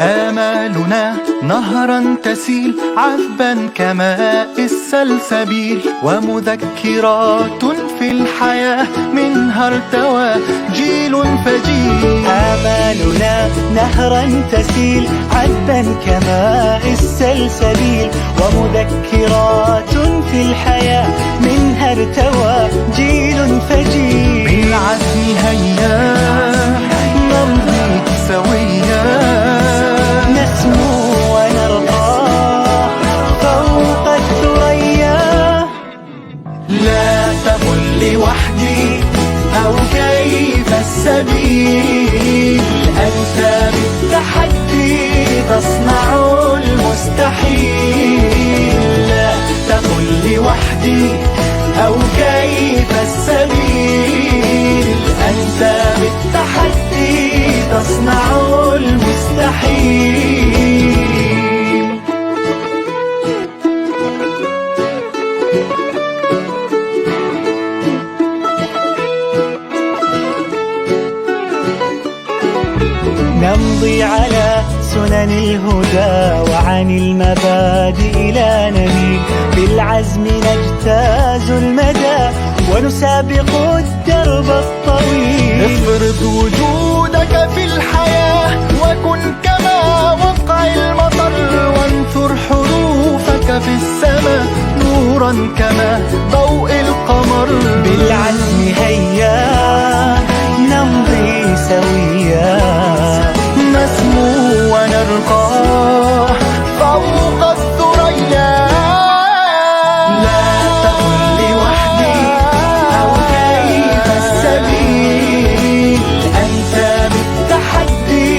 آمالنا نهرا تسيل عذبا كماء السلسبيل، ومذكرات في الحياة منها ارتوى جيل فجيل. آمالنا نهرا تسيل عذبا كماء السلسبيل، ومذكرات في الحياة منها ارتوى جيل فجيل. بالعزم هيا نمضي سويا، نسمو ونرقى فوق الثريا. لا تقل لوحدي أو كيف السبيل، أنت بالتحدي تصنع المستحيل. لا تقل لوحدي أو كيف السبيل، أنت بالتحدي تصنع المستحيل. نمضي على سنن الهدى وعن المبادئ لا نميل، بالعزم نجتاز المدى ونسابق الدرب الطويل. افرض وجودك في الحياة وكن كما وقع المطر، وانثر حروفك في السماء نورا كما ضوء القمر. بالعزم هيا نمضي سويا، نسمو ونرقى فوق الثريا. لا تقل لوحدي أو كيف السبيل، أنت بالتحدي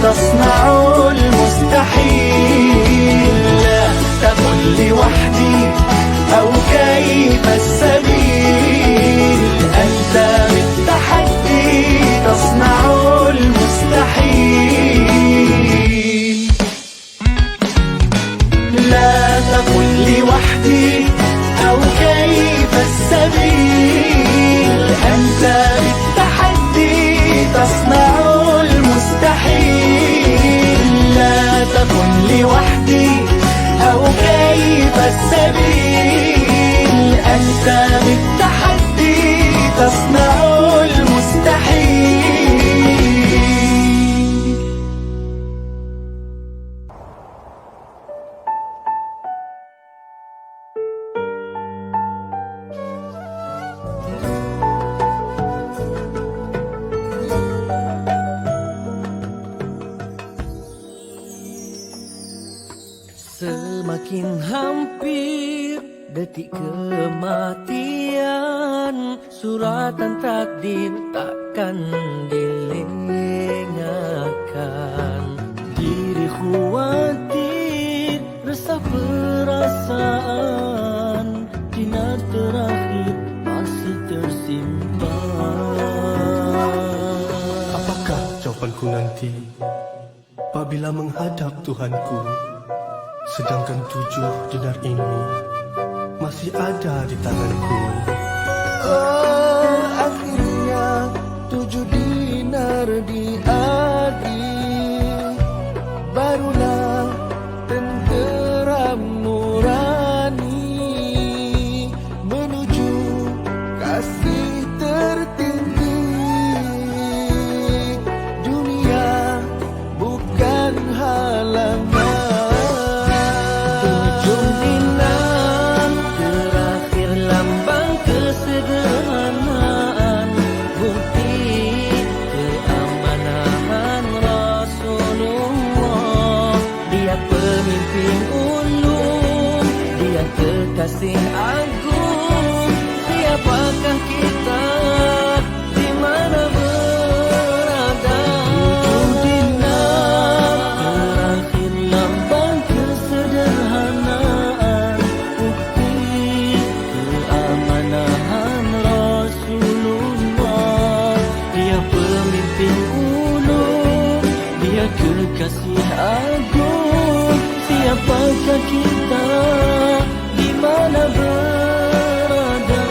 تصنع المستحيل. لا تقل لوحدي أو كيف السبيل، أنت بالتحدي تصنع المستحيل. لا تقل لوحدي أو كيف السبيل، أنت بالتحدي تصنع المستحيل. لا تكن لوحدي أو كيف السبيل، أنت بالتحدي تصنع المستحيل. Semakin hampir detik kematian, suratan takdir takkan dilengahkan. Diri khawatir, resah perasaan, dinar terakhir masih tersimpan. Apakah jawabanku nanti apabila menghadap Tuhanku, sedangkan 7 dinar ini masih ada di tanganku? Oh, akhirnya 7 dinar diagih, barulah tenteram nurani menuju kasih tertinggi. Dunia bukan halangan. Kekasih agung, siapakah kita, di mana berada? 7 dinar terakhir lambang kesederhanaan, bukti keamanahan Rasulullah. Dia pemimpin ulung, dia kekasih agung, siapakah kita, di mana berada?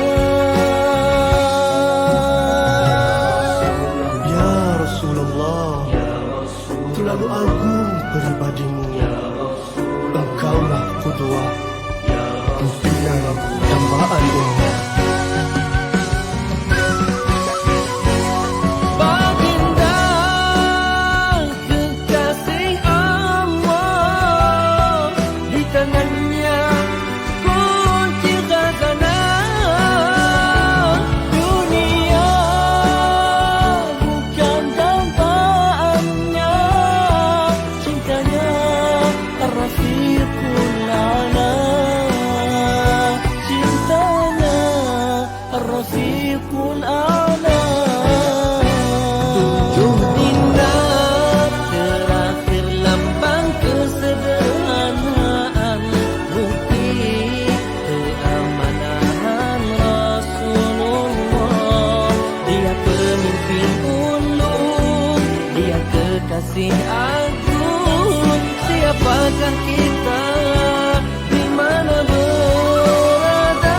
Ya Rasulullah, terlalu agung pribadimu. Engkaulah qudwah, pimpinan dambaan umat. Baginda kekasih Allah, di tangannya kunci khazanah dunia, bukan dambaannya. Cintanya Ar-Rafiqul A'la, cintanya Ar-Rafiqul A'la. Indah terakhir lambang kesederhanaan, bukti keamanan Rasulullah. Dia pemimpin ulung, dia kekasih agung. Siapakah kita, di mana berada?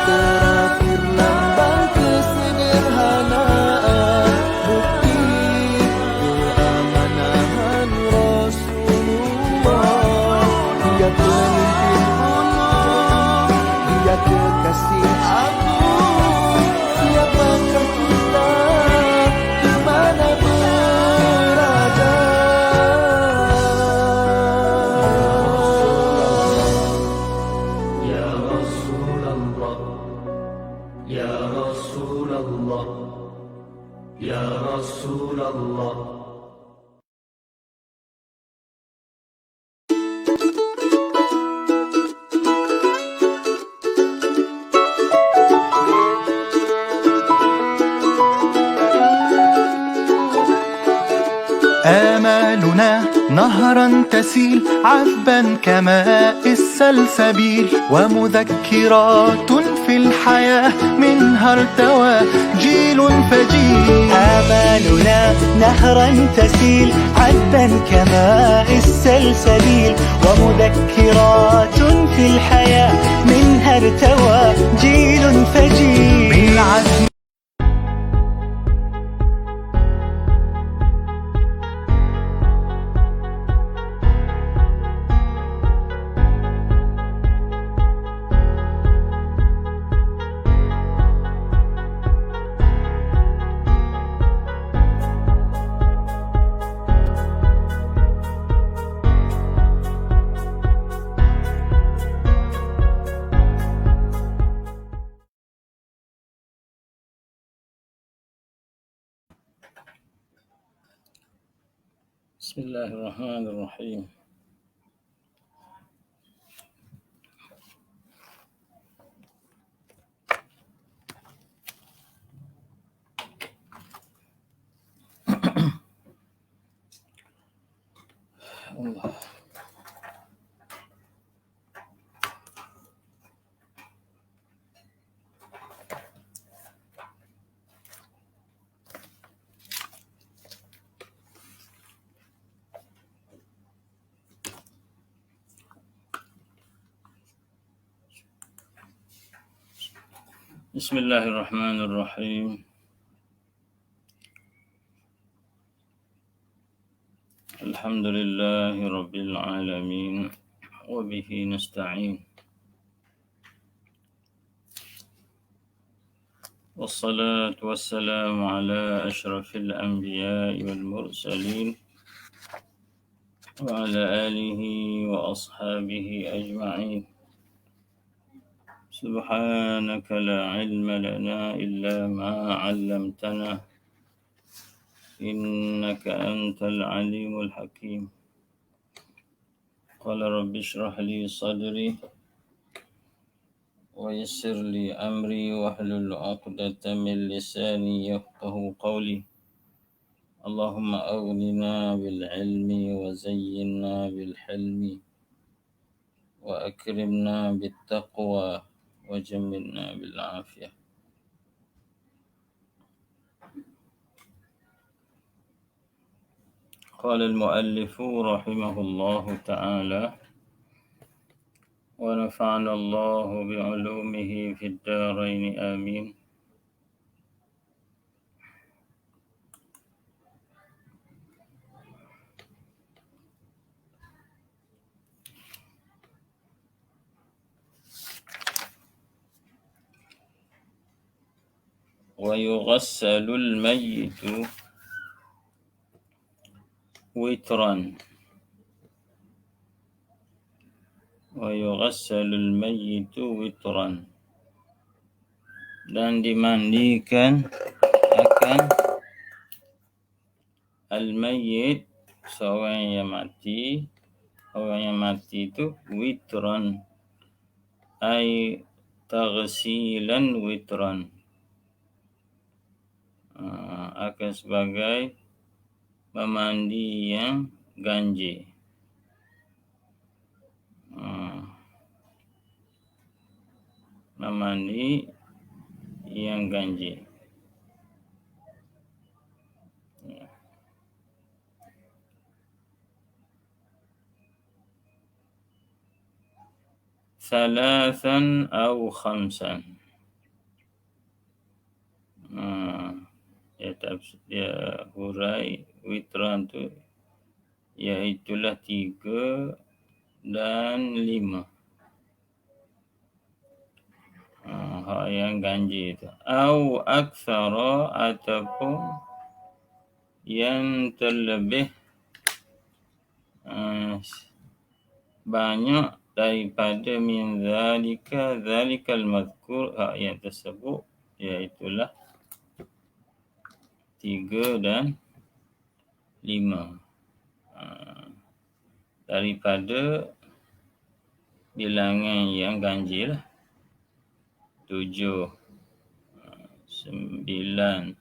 Terakhir lambang kesederhanaan, bukti keamanan Rasulullah. Dia pemimpin ulung, dia kekasih agung. Siapakah kita, di mana berada? Ya Rasulullah, Ya Rasulullah, Ya Rasulullah. آمالنا نهرا تسيل عذبا كماء السلسبيل، ومذكرات في الحياة منها ارتوى جيل فجيل. آمالنا نهرا تسيل عذبا كماء السلسبيل، ومذكرات في الحياة منها ارتوى جيل فجيل. بالعزم بسم الله الرحمن الرحيم. الله. بسم الله الرحمن الرحيم. الحمد لله رب العالمين، وبه نستعين، والصلاة والسلام على أشرف الأنبياء والمرسلين، وعلى آله وأصحابه أجمعين. سبحانك لا علم لنا إلا ما علمتنا، إنك أنت العليم الحكيم. قال رب اشرح لي صدري ويسر لي أمري واحلل عقدة من لساني يفقه قولي. اللهم أغننا بالعلم وزينا بالحلم وأكرمنا بالتقوى وجملنا بالعافية. قال المؤلف رحمه الله تعالى: ونفعنا الله بعلومه في الدارين آمين. ويغسل الميت وترا ويغسل الميت وترا dan dimandikan akan al-mayyit seorang yang mati. Orang yang mati itu witran ay taghsilan witran, akan sebagai memandi yang ganjil. Memandi yang ganjil. Thalathan au khamsan. Dia hurai witran tu iaitulah 3 dan 5. Hak yang ganjil tu. Au aktsara ataupun yang terlebih banyak daripada min zalikal mazkur, hak yang tersebut iaitulah 3 dan 5. Daripada bilangan yang ganjil 7, 9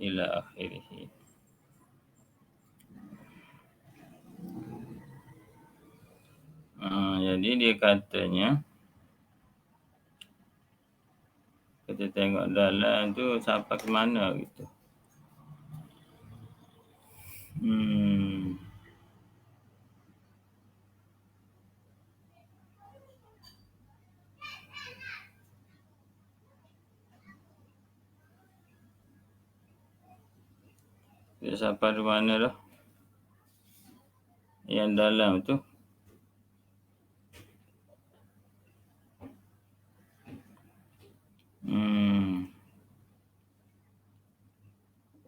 ila akhirih. Jadi dia katanya, kita tengok dalam tu sampai ke mana gitu. Dia sampai di mana dah? Yang dalam tu.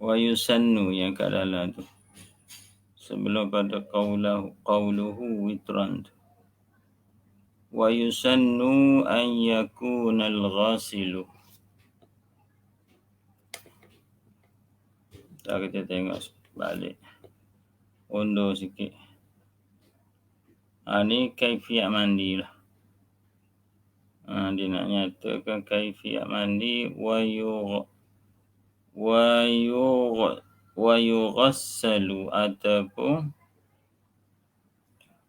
Wa yusannu yang kat dalam tu. Sebelum pada qauluhu witran tu. Wa yusannu an yakuna al-ghasilu. Kita tengok balik. Undur sikit. Ni kaifiat mandi lah. Dia nak nyatakan kaifiat mandi wa yughassalu ataupun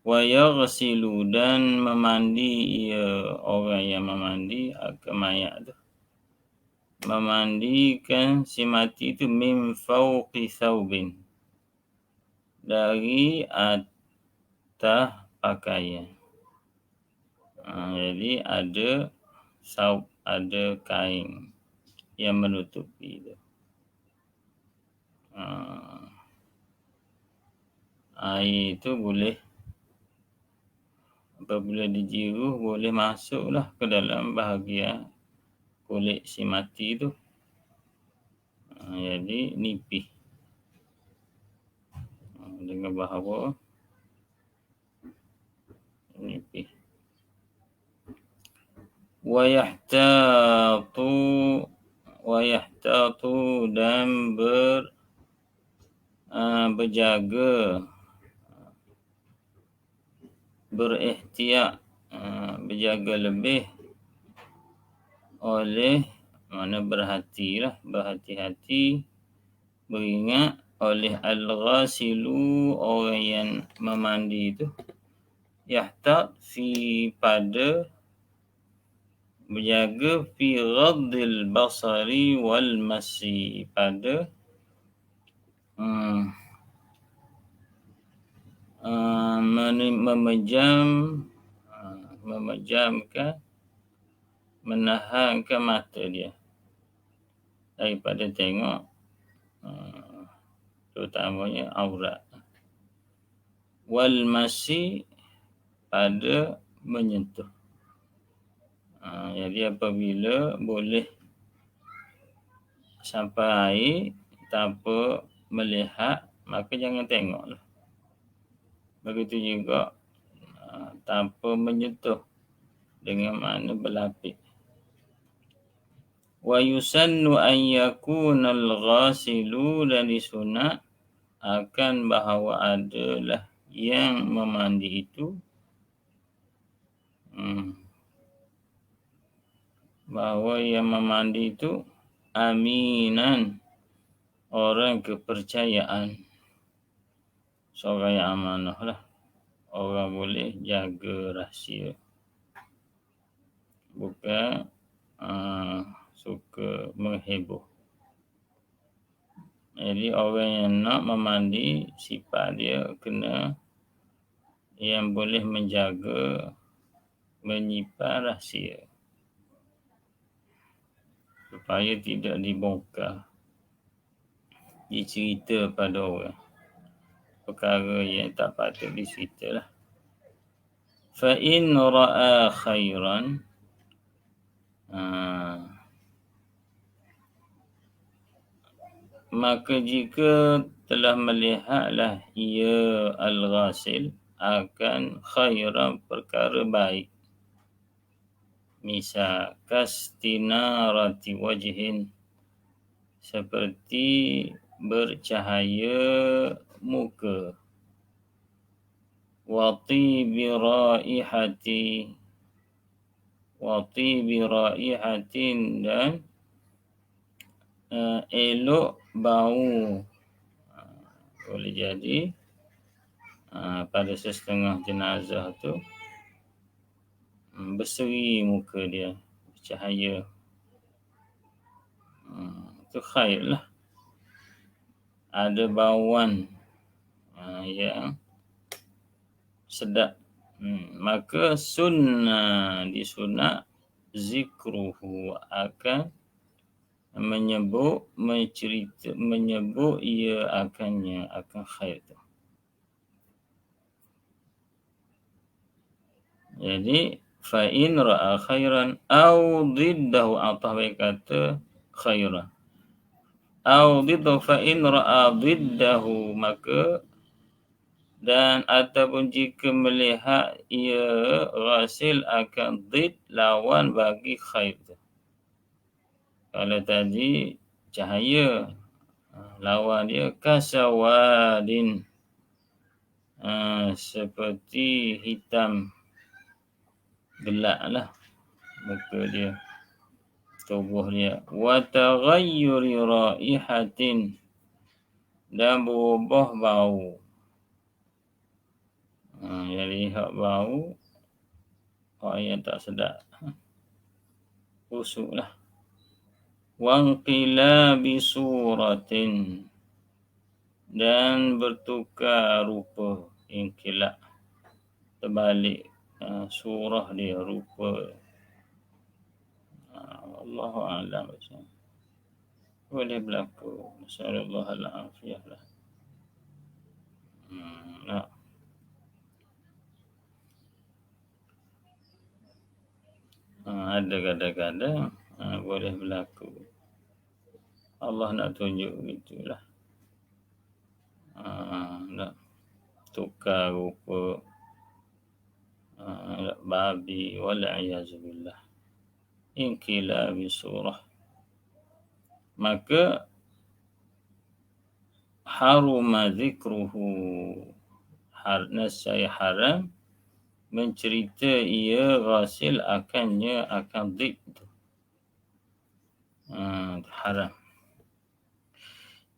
wa yaghsilu dan memandi orang yang memandi akan mayat tu. Memandikan si mati itu min fawqi thawbin, dari atas pakaian. Jadi ada saub, ada kain yang menutupi itu. Air itu boleh, apabila dijiruh, boleh masuklah ke dalam bahagian kulit si mati tu. Jadi nipis. Dengan bahawa nipis. Wa yahtatu dan berjaga, berihtiyat, berjaga lebih oleh, mana berhati-hati, beringat oleh al-ghasilu, orang yang memandi itu. Yahtat fi pada, berjaga fi ghaddil basari wal masi, pada memejamkan, menahankan mata dia daripada tengok terutamanya aurat. Wal masi, pada menyentuh. Jadi apabila boleh sampai tanpa melihat, maka jangan tengoklah. Begitu juga tanpa menyentuh, dengan makna berlapis. Wa yusannu an yakuna al-ghasilu, dan disunat akan bahawa adalah yang memandi itu bahawa yang memandi itu aminan, orang kepercayaan, seorang yang amanah lah, orang boleh jaga rahsia, bukan suka mengheboh. Jadi orang yang nak memandi, sifat dia kena yang boleh menjaga, menyimpan rahsia, supaya tidak dibongkar, dicerita pada orang perkara yang tak patut dicerita lah. Fa in ra'a khairan, maka jika telah melihatlah ia al-ghasil akan khairan, perkara baik, misal kastinarati wajhin, seperti bercahaya muka, wa tibi raihatin, dan elok bau. Boleh jadi pada setengah jenazah tu berseri muka dia, bercahaya, itu khair lah. Ada bauan yang sedap, maka disunat zikruhu, akan menyebut ia akan khair tu. Jadi fa in ra'a khairan au diddahu, atau baik kata khairan au diddahu, fa in ra'a diddahu, maka dan ataupun jika melihat ia ghasil akan did, lawan bagi khair tu. Kalau tadi cahaya, lawan dia kasawadin, seperti hitam gelap lah muka dia, tubuh dia. Wa taghayyuri raihatin, dan berubah bau. Jadi hak bau, orang yang tak sedap, busuk lah. Wanqilabi suratin, dan bertukar rupa, inqilab, terbalik surah dia, rupa. Allahu a'lam. Boleh berlaku. Masyaallah al-afiyah lah. Ada kadang-kadang boleh berlaku. Allah nak tunjuk begitulah. Nak tukar rupa babi, wal'iyazubillah, inqilabi surah, maka haruma zikruhu, nascaya haram mencerita ia ghasil akannya, akan dik itu, haram.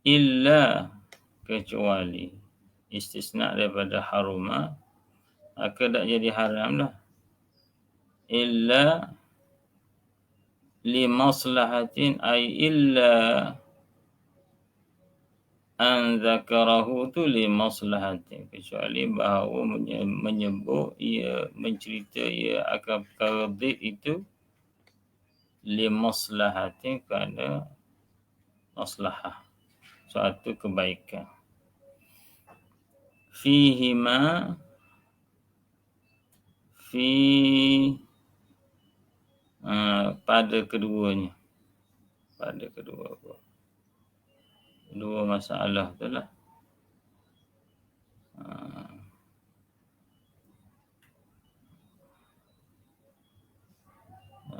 Illa, kecuali, istisna daripada haruma, maka tak jadi haram lah. Illa li maslahatin, ay illa an zakarahu tu li maslahatin, kecuali bahawa menyebut ia, mencerita ia akan perkara itu li maslahatin, kerana maslahah, suatu kebaikan. Fihima, pada keduanya, pada kedua. Dua masalah tu lah.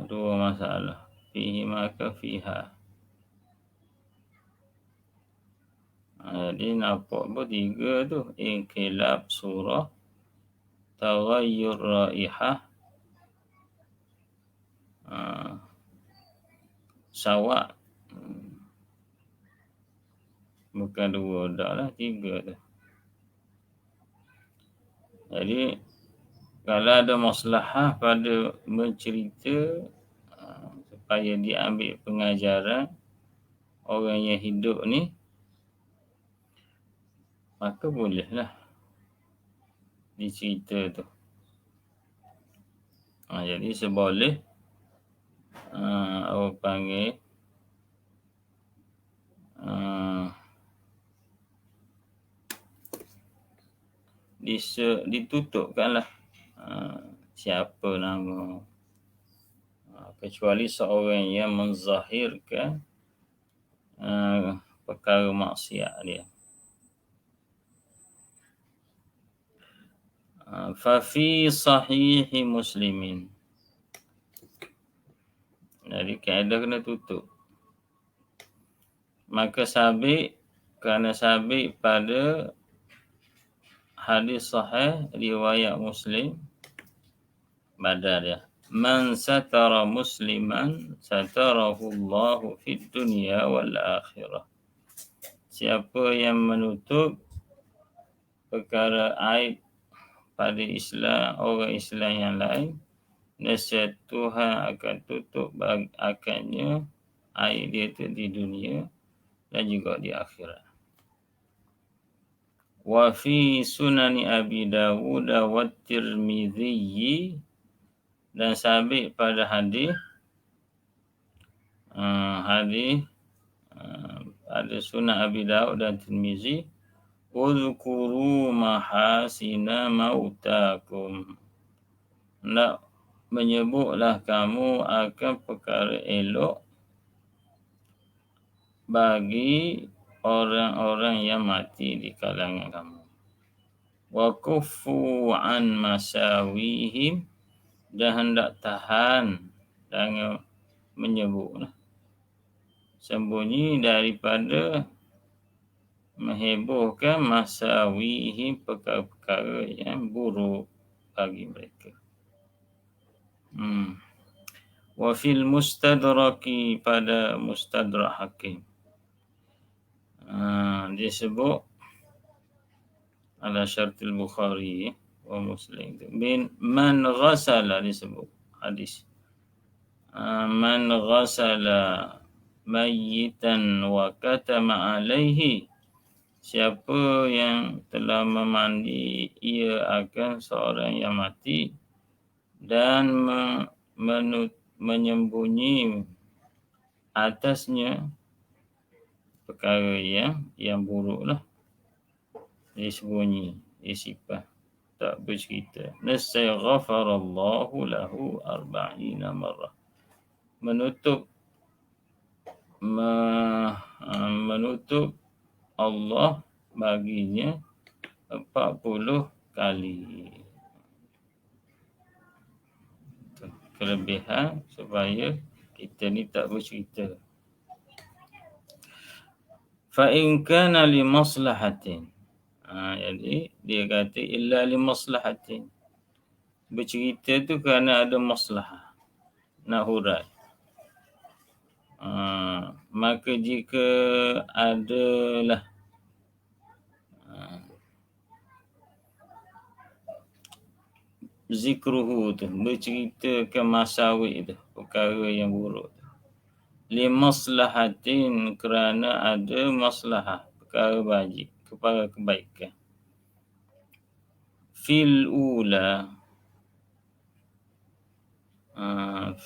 Dua masalah. Fihi maka fiha. Jadi nampak pun tiga tu. Inqilab surah, taghayyur raihah, sawak. Bukan dua dah lah, tiga tu. Jadi kalau ada maslahah pada mencerita supaya diambil pengajaran orang yang hidup ni, maka bolehlah dicerita tu. Jadi seboleh orang panggil ditutupkanlah siapa nama, kecuali seorang yang menzahirkan perkara maksiat dia. Fafi sahihi muslimin. Jadi kaedah kena tutup. Maka sabit, kerana sabit pada hadis sahih riwayat Muslim, badal dia. Man satara musliman satarahu Allahu fid dunya wal akhirah. Siapa yang menutup perkara aib pada Islam, orang Islam yang lain, nescaya Tuhan akan tutup akannya aib dia tu di dunia dan juga di akhirat. Wa fi sunani Abi Dawud wa Tirmidzi, dan sabit pada hadis ada sunnah Abi Dawud dan Tirmizi, uzkuru mahasina mautakum. Nak menyebutlah kamu akan perkara elok bagi orang-orang yang mati di kalangan kamu. Wa kuffu an masawihim, dan hendak tahan dan menyebutlah, sembunyi daripada menghebohkan masawihim, perkara-perkara yang buruk bagi mereka. Wa fil mustadraki, pada mustadrak Hakim, disebut ala syartil Bukhari wa Muslim. Bin man ghasala, disebut hadis. Man ghasala mayyitan wa katama alaihi, siapa yang telah memandi ia akan seorang yang mati dan menyembunyi atasnya perkara yang buruk lah, disembunyi, disipah, tak bercerita. Nescaya ghafarallahu lahu 40 marrah. Menutup Allah baginya 40 kali. Kelebihan supaya kita ni tak bercerita. Fa in kana li maslahatin. Jadi dia kata illa li maslahatin. Bercerita tu kerana ada maslahah, nak hurai. Maka jika adalah zikruhu tu, berceritakan masawi tu, perkara yang buruk tu, li maslahatin, kerana ada maslahah, perkara baik, kepada kebaikan. Fil ula,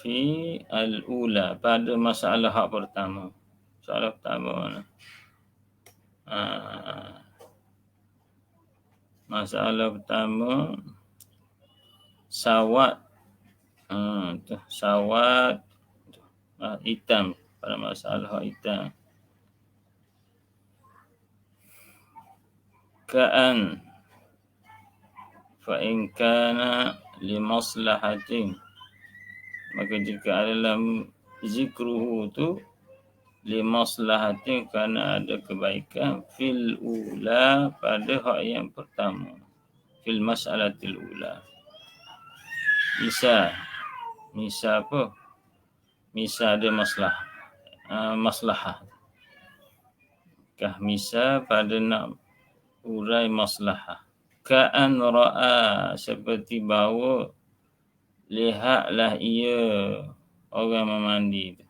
fi al-ula, pada masalah hak pertama. Masalah pertama mana? Masalah pertama sawat, sawat hitam, pada masalah hitam. ka'an fa in kana li maslahatin, maka jika dalam zikruhu tu li maslahatin kerana ada kebaikan fil ula pada hak yang pertama, fil mas'alatil ula. Misal apa? Misal ada maslahah. Kah misal pada nak urai maslahah. Ka'an ra'a, seperti bahawa lihatlah ia orang memandi tu.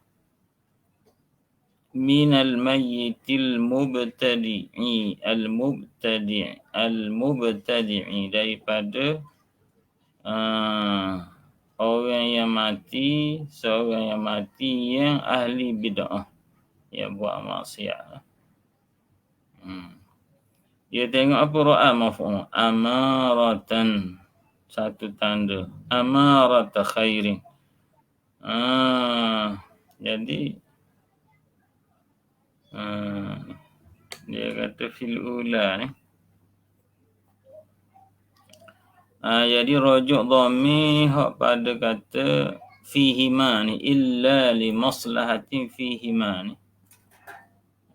Minal mayyitil mubtadi'i al-mubtadi'i daripada orang yang mati, seorang yang mati yang ahli bid'ah, yang buat maksiat. Dia tengok apa ra'a maf'ul amaratan, satu tanda amarata khairin. Jadi dia kata fil ula ni. Jadi rujuk dhamir hak pada kata fihima ni, illa li maslahatin fihima ni.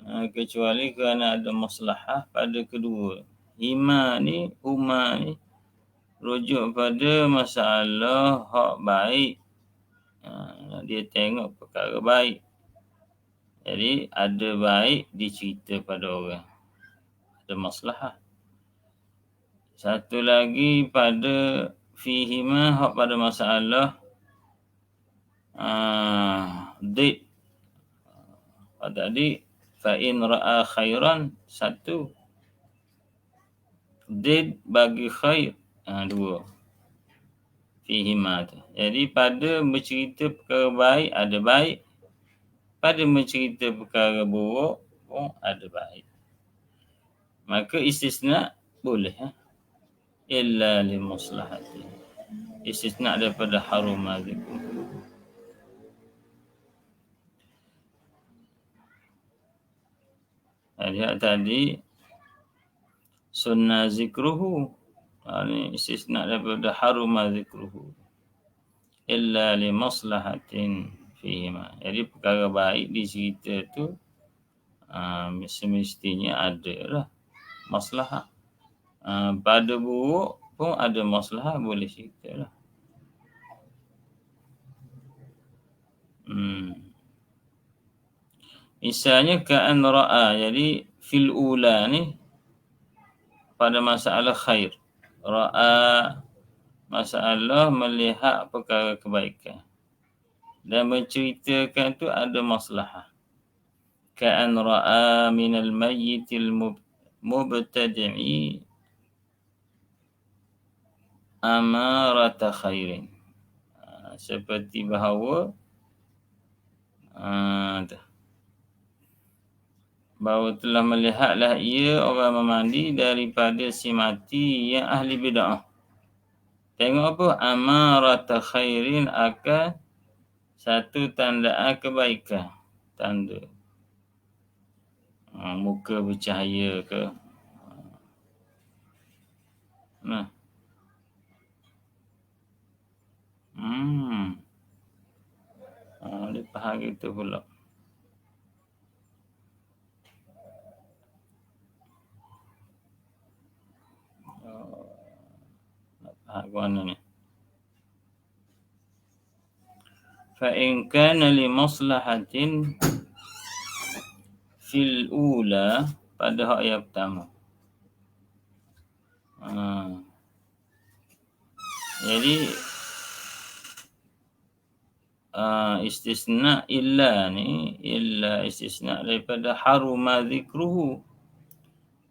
Kecuali kerana ada maslahah pada kedua. Hima ni, huma ni rujuk pada masalah hak baik. Dia tengok perkara baik. Jadi ada baik dicerita pada orang. Ada maslahah. Satu lagi pada fihima hak pada masalah did. Tadi fa in ra'a khairan, satu. Did bagi khair, dua. Fihima tu. Jadi pada bercerita perkara baik ada baik. Pada mencerita perkara buruk pun ada baik. Maka istisna boleh. Illa li maslahati. Istisna daripada harum zikruh. Lihat tadi sunnah zikruhu. Ini istisna daripada harum zikruhu. Illa li maslahatin fihima. Jadi perkara baik di cerita tu semestinya ada lah maslahah. Pada buruk pun ada maslahah, boleh cerita lah. Misalnya ka'an ra'a, jadi fil ula ni pada masalah khair. Ra'a masalah melihat perkara kebaikan. Dan menceritakan tu ada maslahah. Ka'an ra'a minal mayyitil mubtadi'i amarata khairin. Seperti bahawa bahawa telah melihatlah ia orang memandi daripada si mati yang ahli bid'ah. Tengok apa? Amarata khairin, akan satu tandaan kebaikan. Tanda muka bercahaya ke. Dia faham gitu pula. Nak faham ke mana ni? Fa in kana li maslahatin fil ula, pada hak yang pertama. Jadi istisna illa ni, illa istisna daripada haruma zikruhu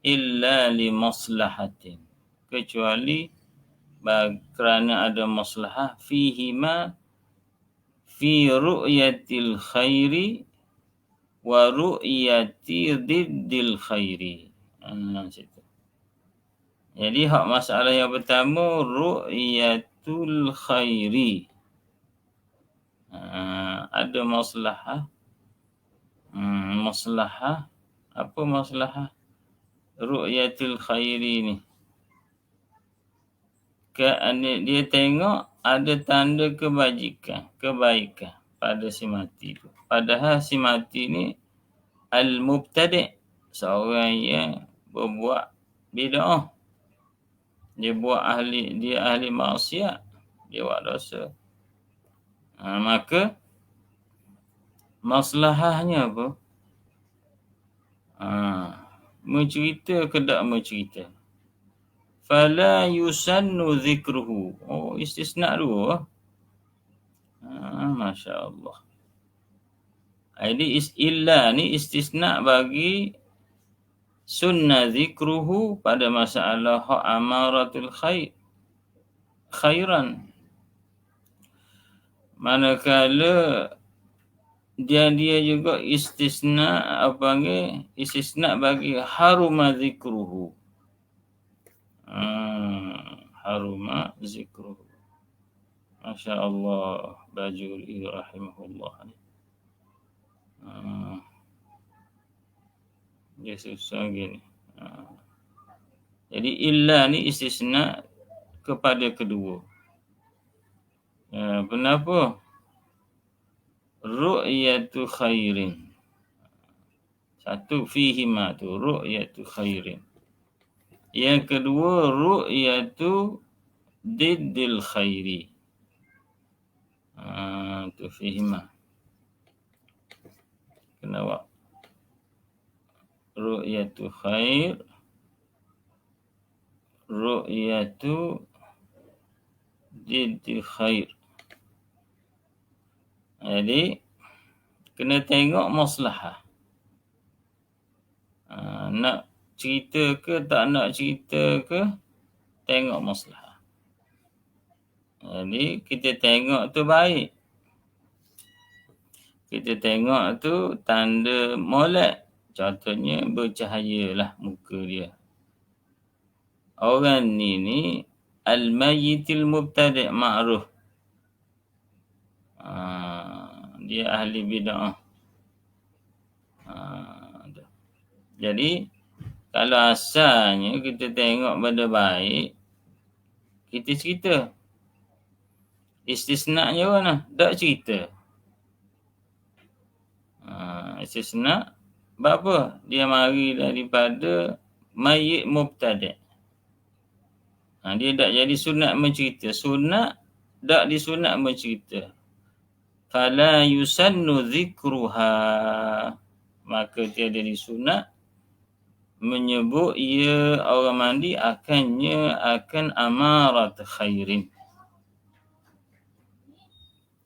illa li maslahatin, kecuali kerana ada maslahah fihima fi ru'yatil khairi wa ru'yati diddil khairi. Jadi hak masalah yang pertama ru'yatul khairi. Ada maslahah. Maslahah. Apa maslahah? ru'yatul khairi ni. Dia tengok ada tanda kebaikan pada si mati tu. Padahal si mati ni al-mubtadi', seorang yang berbuat bid'ah. Dia ahli maksiat, dia buat dosa. Maka maslahahnya apa? Mencerita ke tak mencerita? Fala yusannu zikruhu. Oh, istisna dua. Masya Allah. Jadi illa ni istisna bagi sunnah zikruhu pada masalah amaratul khairan. Manakala dia juga istisna bagi haruma zikruhu. Haruma zikruhu. Masya Allah, Bajuri rahimahullah. Dia susah gini. Jadi illa ni istisna kepada kedua. Kenapa? Ru'yatu khairin. Satu fihima tu ru'yatu khairin. Yang kedua ru'yatu diddil khairi. Tu fihima. Kenapa? Ru'yatu khair, ru'yatu diddil khair. Jadi kena tengok maslahah. Nak cerita ke tak nak cerita ke, tengok maslahah. Jadi kita tengok tu baik. Kita tengok tu tanda molek. Contohnya bercahayalah muka dia. Orang ni al-mayyitil mubtadi' ma'ruf. Dia ahli bid'ah. Jadi kalau asalnya kita tengok benda baik, kita cerita. Istisna'nya mana? Tak cerita. Istisna' apa? Dia mari daripada mayyit mubtadi'. Dia tak jadi sunat mencerita. Sunat tak disunat mencerita. Fala yusannu zikruha. Maka tiada disunat menyebut ia orang mandi akan amarat khairin.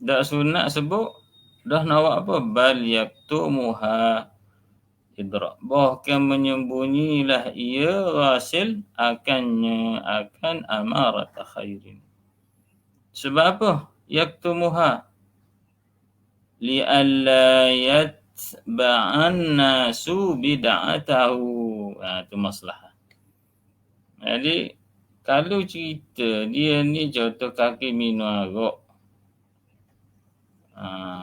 Tak sunat sebut, dah nak buat apa? Bal yaktumuha idrak. Bahkan menyembunyilah ia rasil akan amarat khairin. Sebab apa? Yaktumuha li'alla yatba'an nasu bid'atahu. Itu masalah. Jadi kalau cerita dia ni contoh kaki minum arak,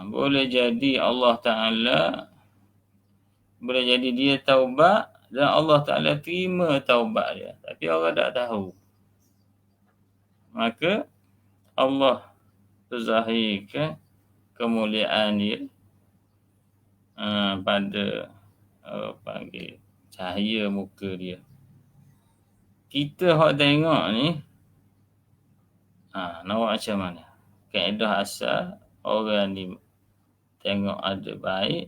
boleh jadi Allah Ta'ala, boleh jadi dia taubat dan Allah Ta'ala terima taubat dia. Tapi orang tak tahu. Maka Allah terzahirkan kemuliaan dia pada panggil cahaya muka dia. Kita hak tengok ni nak buat macam mana? Kaedah asal orang ni tengok ada baik,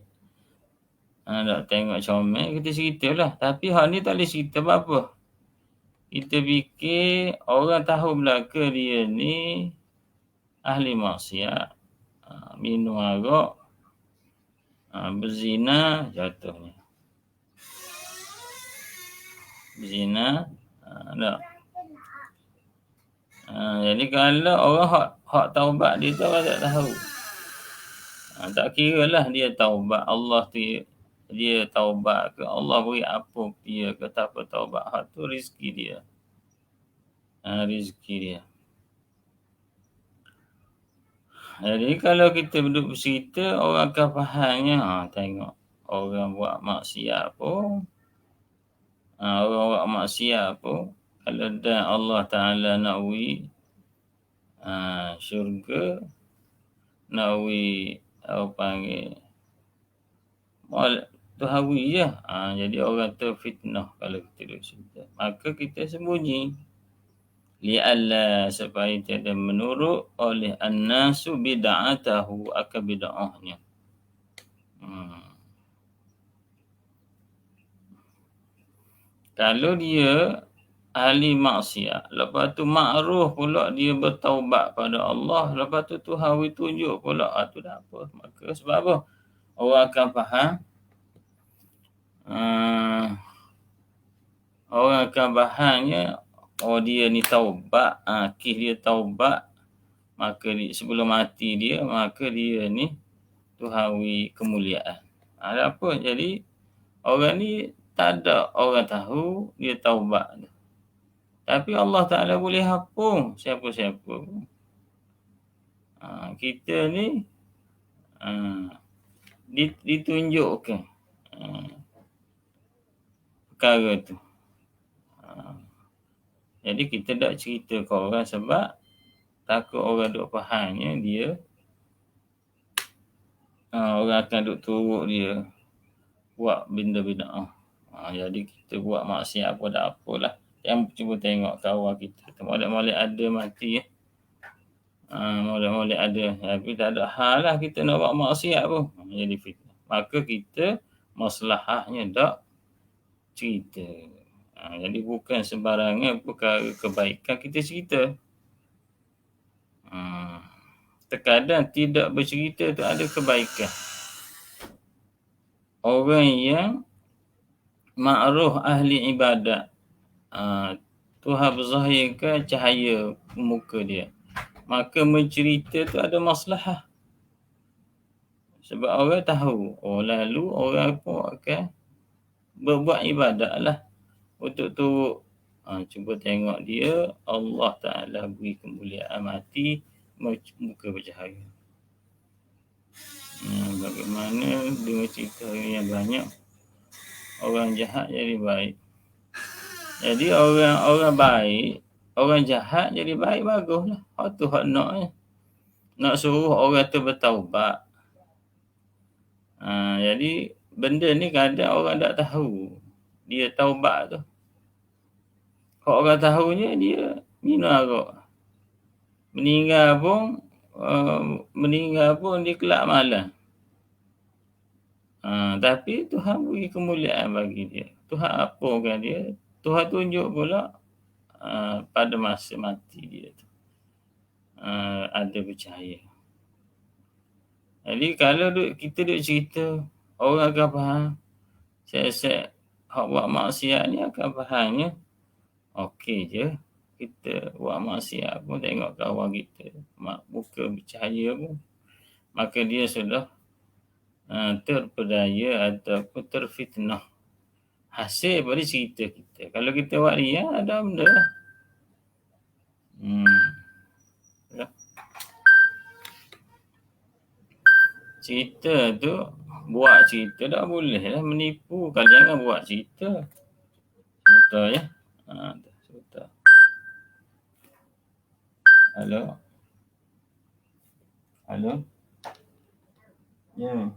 nak tengok comel, kita ceritalah. Tapi hak ni tak boleh cerita apa-apa. Kita fikir orang tahu belaka dia ni ahli maksiat, minum arak, berzina jatuhnya. Berzina, tak. Jadi kalau orang hak taubat dia tu orang tak tahu. Tak kira lah dia taubat, Allah dia taubat ke, Allah beri apa dia ke, tak apa taubat. Hak tu rezeki dia. Rezeki dia. Jadi kalau kita duduk bercerita, orang akan fahamnya. Tengok orang buat maksiat pun Orang-orang maksiat pun kalau dah Allah Ta'ala nakwi syurga, nakwi apa panggil tu hawi je. Jadi orang terfitnah kalau kita duduk situ. Maka kita sembunyi. Li'alla supaya tidak menurut oleh an-nasu bid'atahu akan bid'ahnya. Kalau dia ahli maksiat, lepas tu makruh pula dia bertaubat pada Allah, lepas tu Tuhan tunjuk pula, tu dah apa. Maka sebab apa? Orang akan faham, orang akan fahamnya, dia ni taubat, kes dia taubat, maka sebelum mati dia, maka dia ni Tuhawi kemuliaan. Ada apa? Jadi orang ni tak ada orang tahu dia taubat. Tapi Allah Ta'ala boleh hapung siapa-siapa. Kita ni ditunjukkan perkara tu. Jadi kita tak cerita ke orang sebab takut orang duk fahamnya dia orang akan duk turut dia buat benda-benda. Jadi kita buat maksiat apa tak apalah. Yang cuba tengok kawan kita. Molek-molek ada mati. Molek-molek ada. Tapi tak ada hal lah kita nak buat maksiat pun. Jadi fitnah. Maka kita masalahnya tak cerita. Jadi bukan sembarangan perkara kebaikan kita cerita. Terkadang tidak bercerita tu ada kebaikan. Orang yang ma'ruf ahli ibadat, Tuhan berzahirkan cahaya muka dia, maka mencerita tu ada masalah. Sebab orang tahu, lalu orang pun akan berbuat ibadat lah untuk turut. Cuba tengok dia, Allah Ta'ala beri kemuliaan mati, muka bercahaya. Bagaimana dengan cerita yang banyak, orang jahat jadi baik. Jadi orang baik, orang jahat jadi baik, baguslah. Tu hak nak suruh orang tu bertaubat. Jadi benda ni kadang orang tak tahu dia taubat tu. Kalau orang tahunya dia minum arak. Meninggal pun dia kelak malam. Tapi Tuhan beri kemuliaan bagi dia. Tuhan apungkan dia. Tuhan tunjuk pula pada masa mati dia tu. Ada bercahaya. Jadi kalau kita duk cerita, orang akan faham. Saya hak buat maksiat ni akan fahamnya. Okey je. Kita buat maksiat pun tengok kawan kita. Muka bercahaya pun. Maka dia sudah terpedaya ataupun terfitnah. Hasil daripada cerita kita. Kalau kita buat riya, ada benda lah. Cerita tu, buat cerita tak boleh lah menipu. Kalau jangan buat cerita. Betul ya? Betul. Halo? Ya.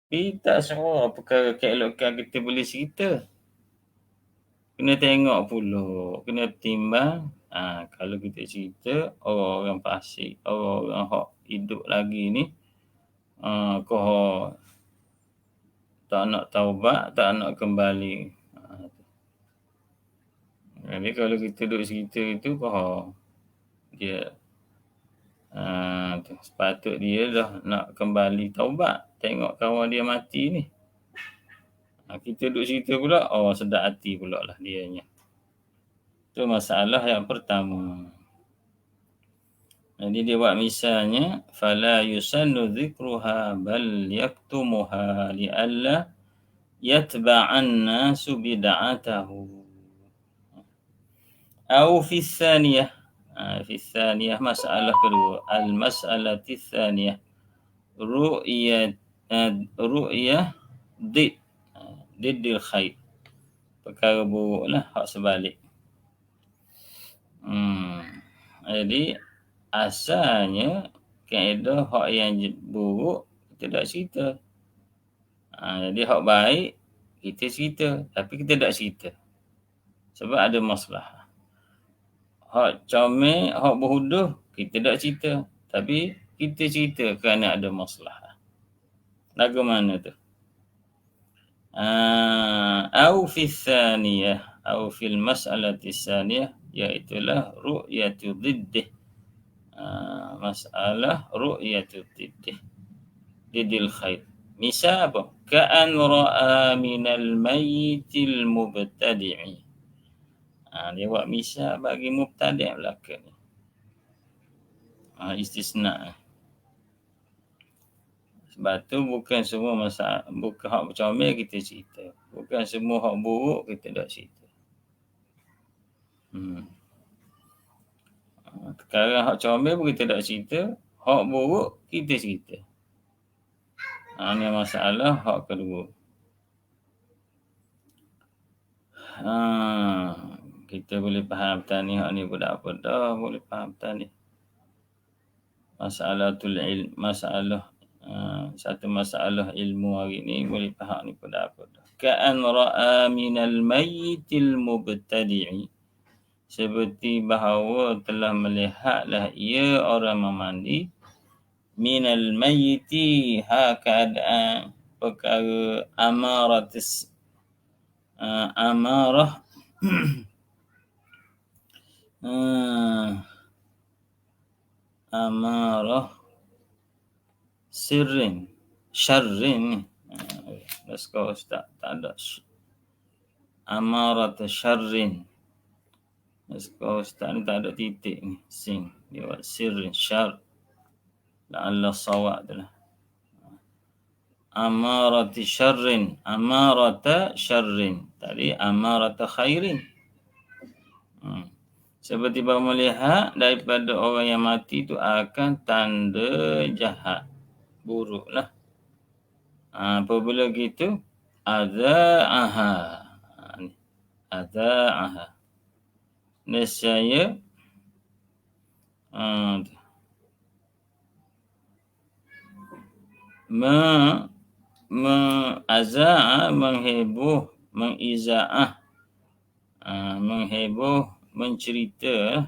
Tapi tak semua perkara keelokan kita boleh cerita. Kena tengok pula, kena timbang. Kalau kita cerita orang-orang fasik, orang-orang hak hidup lagi ni, kau tak nak taubat, tak nak kembali. Jadi kalau kita duduk cerita itu, kau dia sepatut dia dah nak kembali taubat. Tengok kawan dia mati ni. Kita duduk cerita pula, sedap hati pula lah dianya. Itu masalah yang pertama. Jadi dia buat misalnya, fala yusannu dzikruha bal yaktumuha li'alla yatba'an nasu bid'atahu. Au fi tsaniyah. Fi tsaniyah masalah kedua. Al-mas'alati tsaniyah. Ru'yah diddil khair. Perkara buruk lah, hak sebalik. Jadi asalnya kaedah hak yang buruk kita tak cerita. Jadi hak baik kita cerita, tapi kita tak cerita. Sebab ada masalah. Hak comel, hak berhuduh kita tak cerita, tapi kita cerita kerana ada masalah. Lagu mana tu? Au fi tsaniyah, au fil mas'alati tsaniyah, iaitulah ru'yatu diddih. Masalah ru'yatu diddih. Diddil khair. Misal apa? Ka'an ra'a minal mayyitil mubtadi'i. Dia buat misal bagi mubtadi' belaka ni. Istisna. Sebab tu bukan semua masalah, bukan hak comel kita cerita. Bukan semua hak buruk kita tak cerita. Sekarang hak comel pun kita tak cerita, hak buruk kita cerita. Ini masalah hak kedua. Kita boleh faham tani hak ni budak apa dah boleh faham tani. Masalatul ilm, masalah satu masalah ilmu hari ni boleh faham ni pada apa dah. Ka'an ra'a minal mayyitil mubtadi'i. Seperti bahawa telah melihatlah ia orang memandi minal mayyiti keadaan perkara amaratis amarah amarah sirrin syarrin. Naskah Ustaz tak ada amarat syarrin. Naskah Ustaz ni tak ada titik ni, sing dia buat sirrin syar. La'alla sawab tu lah. Amarati syarrin, amarata syarrin. Tadi amarata khairin. Seperti bahawa melihat daripada orang yang mati itu akan tanda jahat, buruk lah. Apabila gitu, adha'aha. Adha'aha. Nescaya aza'a mengheboh, mengiza'ah, mengheboh, mencerita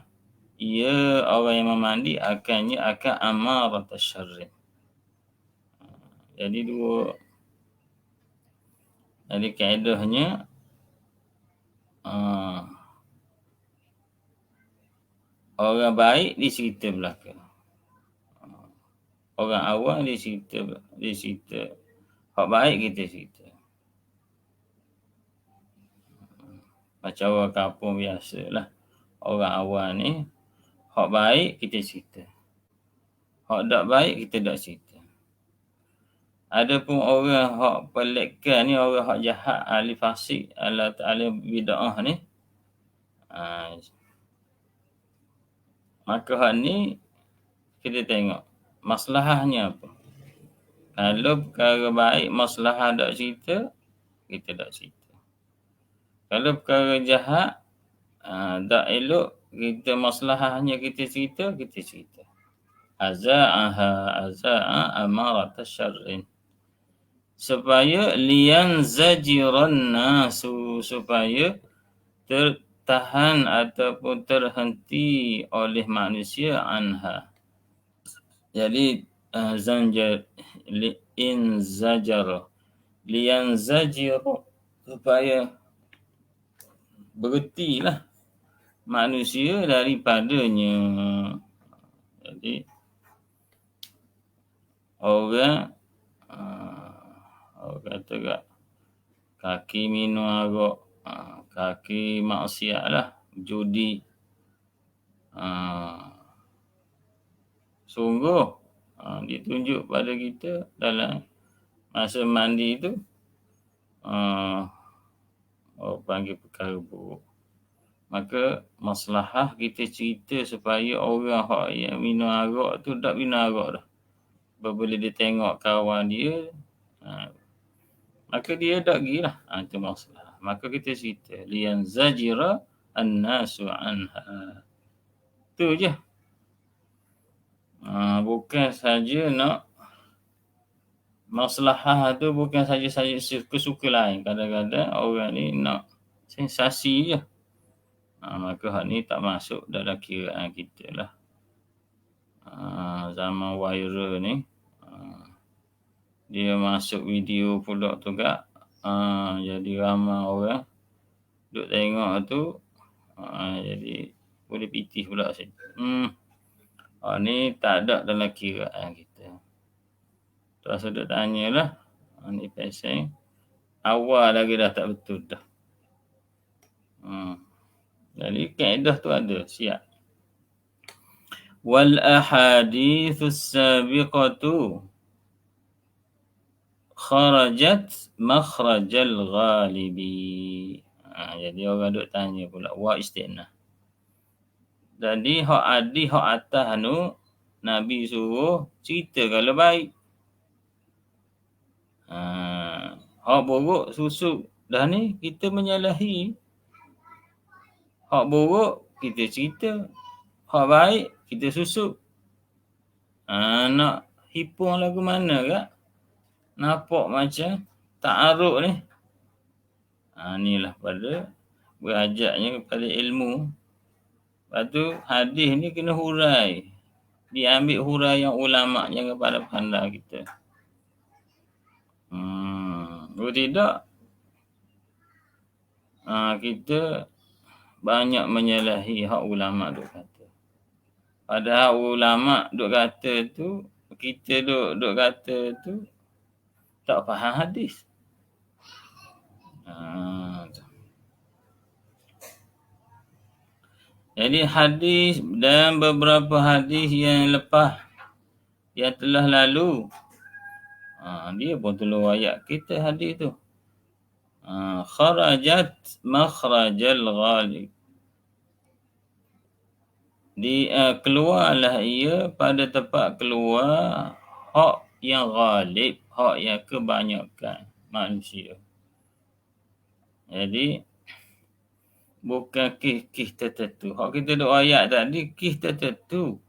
ia orang yang memandi akan amarat syarrin. Jadi dua. Jadi kaedahnya orang baik dicerita belaka. Orang awam dicerita hak baik kita cerita. Macam orang kampung biasalah. Orang awam ni hak baik kita cerita. Hak tak baik kita tak cerita. Ada pun orang hak pelekan ni, orang hak jahat, ahli fasik, ahli bid'ah ni. Maka hak ni kita tengok masalahnya apa. Kalau perkara baik masalah tak cerita, kita tak cerita. Kalau perkara jahat, tak elok, kita masalahnya kita cerita, kita cerita. Aza'a amarat syarrin. supaya lian zajiran nasu, supaya tertahan ataupun terhenti oleh manusia anha. Jadi zanjar in zajara lian zajira, supaya berhentilah manusia daripadanya. Jadi orang orang kata kat kaki minum arak, kaki maksiat lah, judi, sungguh ditunjuk pada kita dalam masa mandi tu, orang panggil perkara buruk. Maka maslahah kita cerita supaya orang yang minum arak tu tak minum arak dah. Apabila dia tengok kawan dia, maka dia tak pergi lah. Itu masalah. Maka kita cerita. Lian zajira an-nasu anha. Itu je. Bukan saja nak maslahah tu, bukan saja suka-suka lain. Kadang-kadang orang ni nak sensasi je. Maka hak ni tak masuk dalam kiraan kita lah. Zaman viral ni, dia masuk video pula tu kak, jadi ramai orang duk tengok tu, jadi boleh pitih pula sini. Ni tak ada dalam kiraan kita. Terus duk tanyalah, ni pasal awal lagi dah tak betul dah. Jadi kaedah tu ada, siap. Wal ahadithus sabiqatu kharajat makhrajal ghalibi. Jadi orang duk tanya pula, wa istinah. Jadi hak atas tu Nabi suruh cerita kalau baik. Hak buruk susuk dah ni kita menyalahi. Hak buruk kita cerita, hak baik kita susuk. Nak hipung lagu mana kak? Nampak macam ta'aruk ni. Inilah pada berajaknya kepada ilmu. Lepas tu hadis ni kena hurai. Diambil hurai yang ulama, jangan pada pandai kita. Kalau tidak, kita banyak menyalahi hak ulama duk kata. Padahal ulama duk kata tu, kita duk kata tu tak faham hadis. Jadi hadis dan beberapa hadis yang lepas, yang telah lalu, dia pun tolong ayat kita hadis tu. Kharajat makhrajal ghalib. Keluarlah ia pada tempat keluar hak yang ghalib, hak yang kebanyakan manusia. Jadi bukan kis tertentu. Hak kita duk ayat tadi kis tertentu.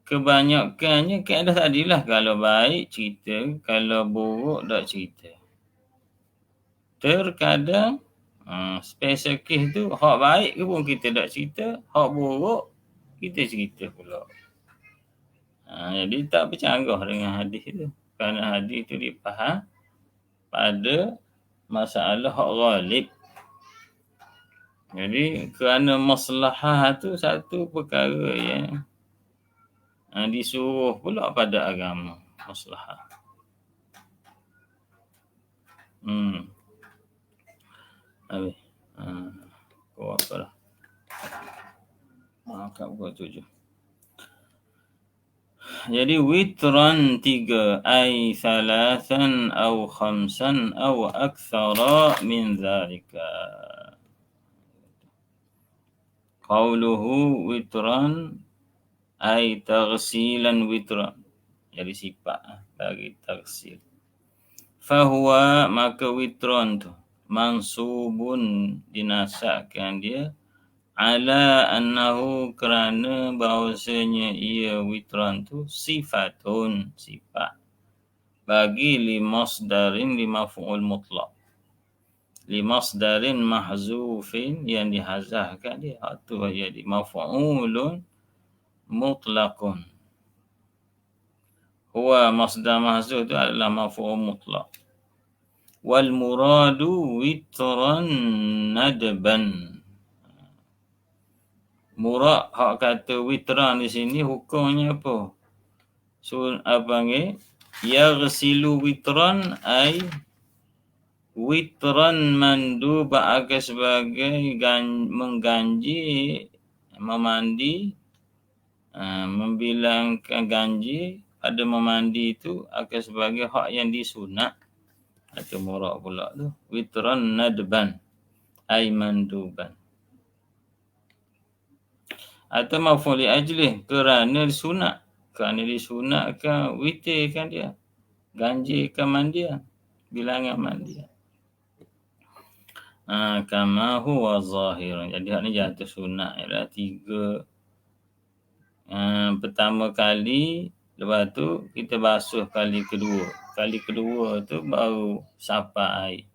Kebanyakannya kaedah tadilah, kalau baik cerita, kalau buruk tak cerita. Terkadang special case tu hak baik ke pun kita tak cerita, hak buruk kita cerita pula. Jadi tak bercanggah dengan hadis tu. Kerana hadis tu dipaham pada masalah hak ghalib. Jadi kerana maslahah tu satu perkara yang disuruh pula pada agama, maslahah. Habis. Kau apa dah? Kat pukul 7. Jadi witran 3 ay thalathan aw khamsan aw akthara min dhalika. Qauluhu witran ay taghsilan witran. Jadi sifat bagi taghsil. Fahuwa, maka witran tu mansubun, dinasabkan dia ala annahu, kerana bahawasanya ia witran tu sifatun, sifat. bagi limasdarin limaf'ul mutlaq. Limasdarin mahzufin yang dihazahkan dia. Itu jadi maf'ulun mutlaqun. Huwa masdar mahzuf itu adalah maf'ul mutlaq. Wal muradu witran nadban. Murad hak kata witran di sini hukumnya apa? Panggil yaghsilu witran ay witran mandub akan sebagai mengganji, memandi, membilangkan ganji pada memandi itu akan sebagai hak yang disunat atau murad pula tu. Witran nadban ay manduban. Atau maf'ul li ajlih kerana disunat. Kerana disunatkan witirkan dia. Ganjikan mandian. Bilangan mandian. Kama huwa zahirun. Jadi hak ni jatuh sunat ialah 3. Pertama kali, lepas tu kita basuh kali kedua. Kali kedua tu baru sapa air.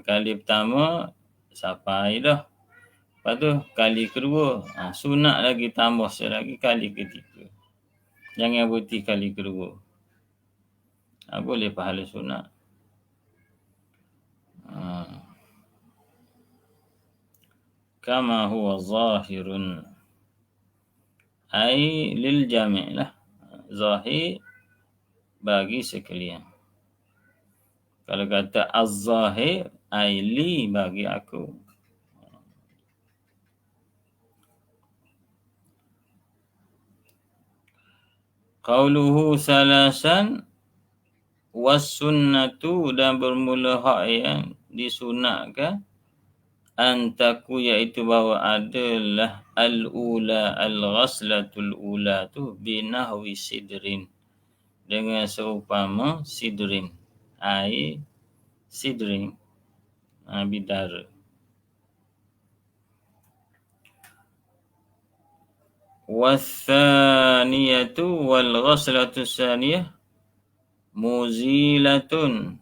Kali pertama sapa air dah. Lepas tu kali kedua, sunat lagi tambah selagi kali ketiga. Jangan berhenti kali kedua. Boleh pahala sunat. Kama huwa zahirun. Ai lil jami' lah. Zahir bagi sekalian. Kalau kata az-zahir, ai li bagi aku. Qauluhu salasan was sunnatu dan bermula hak yang disunatkan antaku iaitu bahawa adalah al-ula al-ghaslatul ula tu binahwi sidrin dengan seumpama sidrin air sidrin bidara. Wasaniyatu wal ghaslatu saniyah muzilatun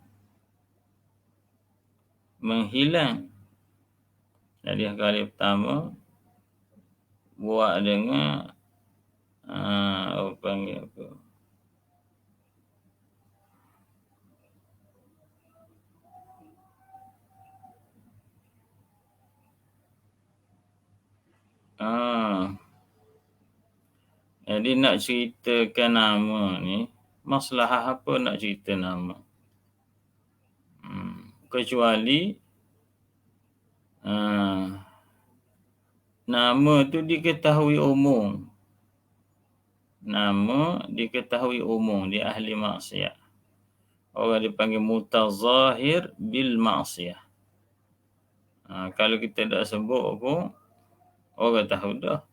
menghilang. Jadi kali pertama buat dengan apa panggil apa? Jadi nak ceritakan nama ni, masalah apa nak cerita nama? Kecuali nama tu diketahui umum. Nama diketahui umum, dia ahli maksiat. Orang dipanggil mutazahir bil maksiyah. Kalau kita tak sebut pun, orang tahu dah.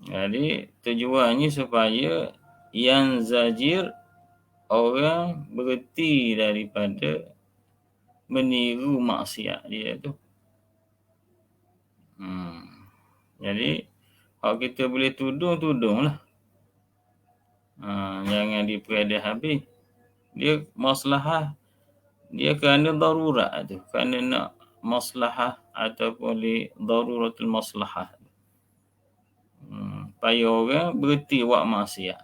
Jadi tujuannya supaya yang zajir orang berhenti daripada meniru maksiat dia tu. Jadi kalau kita boleh tudunglah. Jangan diperada habis. Dia maslahah, dia kerana darurat tu, kerana nak maslahah ataupun li daruratul maslahah. Supaya orang berhenti buat maksiat.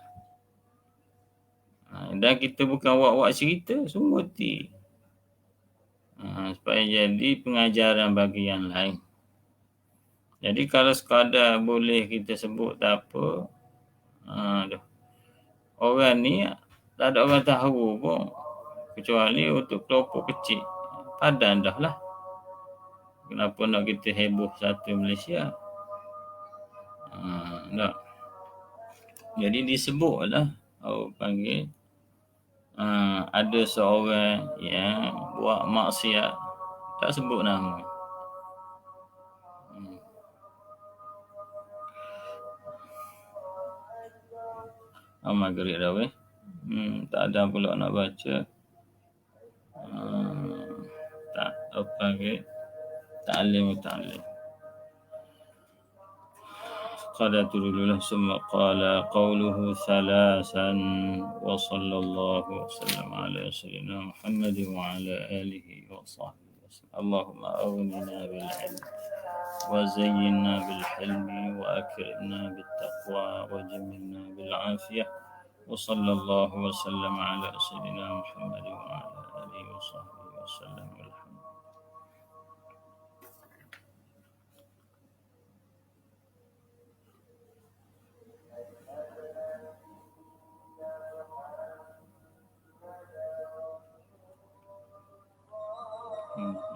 Dan kita bukan buat cerita, semua berhenti. Supaya jadi pengajaran bagi yang lain. Jadi kalau sekadar boleh kita sebut tak apa, orang ni tak ada orang tahu pun, kecuali untuk kelompok kecil. Padan dah lah. Kenapa nak kita heboh satu Malaysia? Tak. Jadi disebutlah, panggil, ada seorang yang buat maksiat, tak sebut nama. Maghrib dah weh. Tak ada pula nak baca. Tak panggil ta'lim. العقدة dulu ثم قال قوله ثلاثا وصلى الله وسلم على سيدنا محمد وعلى آله وصحبه وسلم اللهم أغننا بالعلم وزينا بالحلم وأكرمنا بالتقوى وجملنا بالعافية وصلى الله وسلم على سيدنا محمد وعلى آله وصحبه وسلم والحمد لله.